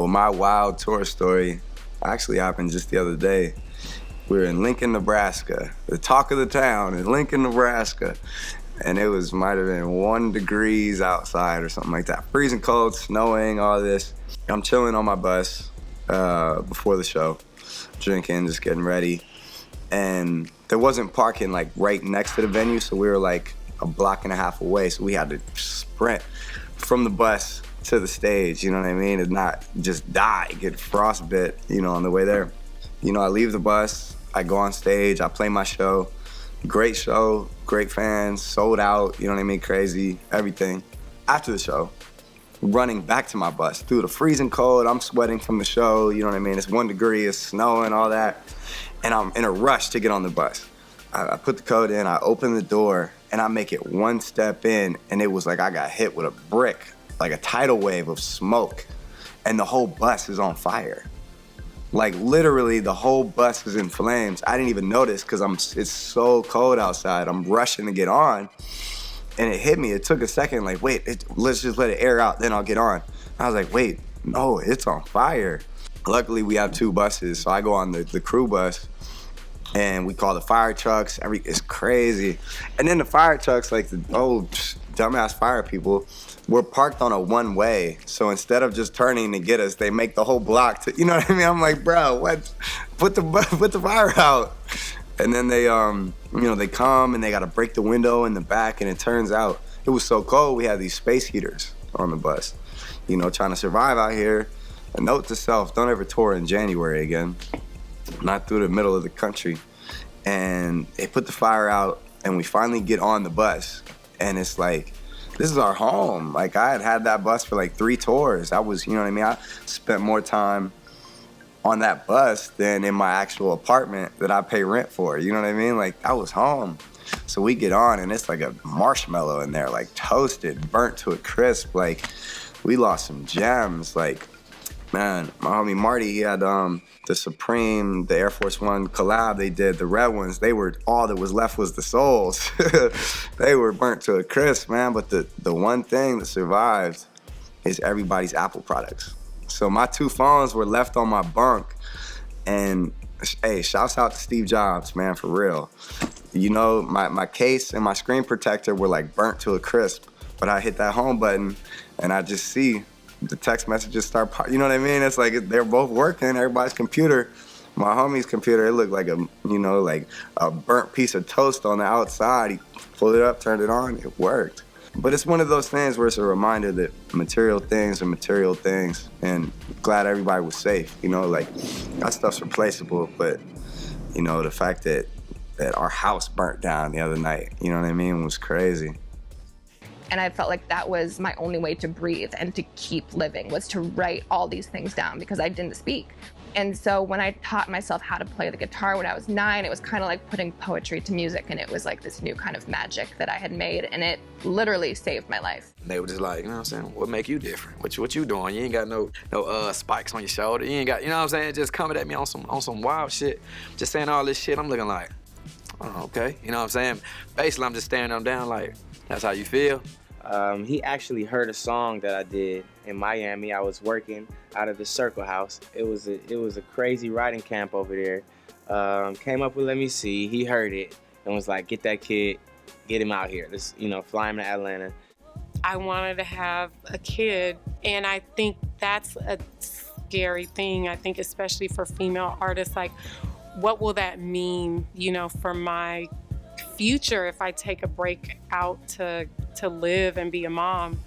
Well, my wild tour story actually happened just the other day. We were in Lincoln, Nebraska, the talk of the town in Lincoln, Nebraska. And it might have been 1 degree outside or something like that. Freezing cold, snowing, all this. I'm chilling on my bus before the show, drinking, just getting ready. And there wasn't parking like right next to the venue, so we were like a block and a half away. So we had to sprint from the bus to the stage, you know what I mean? And not just die, get frostbit, on the way there. I leave the bus, I go on stage, I play my show. Great show, great fans, sold out, you know what I mean? Crazy, everything. After the show, running back to my bus through the freezing cold, I'm sweating from the show, you know what I mean? It's 1 degree, it's snowing, all that. And I'm in a rush to get on the bus. I put the code in, I open the door, and I make it 1 step in, and it was like I got hit with a brick, like a tidal wave of smoke, and the whole bus is on fire. Like literally the whole bus is in flames. I didn't even notice because it's so cold outside. I'm rushing to get on, and it hit me. It took a second, like, wait, let's just let it air out, then I'll get on. I was like, wait, no, it's on fire. Luckily, we have 2 buses, so I go on the crew bus, and we call the fire trucks. It's crazy. And then the fire trucks, like the old dumbass fire people, were parked on a 1-way. So instead of just turning to get us, they make the whole block to, you know what I mean? I'm like, bro, what? Put the fire out. And then they, they come and they gotta break the window in the back, and it turns out it was so cold, we had these space heaters on the bus, trying to survive out here. A note to self, don't ever tour in January again, not through the middle of the country. And they put the fire out, and we finally get on the bus, and it's like, this is our home. Like, I had that bus for like 3 tours. I was, I spent more time on that bus than in my actual apartment that I pay rent for, you know what I mean? Like, I was home. So we get on, and it's like a marshmallow in there, like toasted, burnt to a crisp. Like, we lost some gems. Like, man, my homie Marty, he had the Supreme, the Air Force One collab they did, the red ones, all that was left was the soles. They were burnt to a crisp, man, but the one thing that survived is everybody's Apple products. So my 2 phones were left on my bunk, and hey, shouts out to Steve Jobs, man, for real. My case and my screen protector were like burnt to a crisp, but I hit that home button, and I just see the text messages start, you know what I mean? It's like they're both working, everybody's computer. My homie's computer, it looked like a burnt piece of toast on the outside. He pulled it up, turned it on, it worked. But it's one of those things where it's a reminder that material things are material things, and glad everybody was safe, that stuff's replaceable, but the fact that our house burnt down the other night, you know what I mean, was crazy. And I felt like that was my only way to breathe and to keep living, was to write all these things down, because I didn't speak. And so when I taught myself how to play the guitar when I was 9, it was kind of like putting poetry to music, and it was like this new kind of magic that I had made, and it literally saved my life. They were just like, you know what I'm saying, what make you different? What you doing? You ain't got no spikes on your shoulder. You ain't got, you know what I'm saying, just coming at me on some wild shit. Just saying all this shit, I'm looking like, oh, okay. You know what I'm saying? Basically, I'm just staring them down like, that's how you feel? He actually heard a song that I did in Miami. I was working out of the Circle House. It was a crazy writing camp over there. Came up with Let Me See. He heard it and was like, get that kid, get him out here. Let's, fly him to Atlanta. I wanted to have a kid, and I think that's a scary thing. I think especially for female artists, like, what will that mean, for my future if I take a break out to live and be a mom?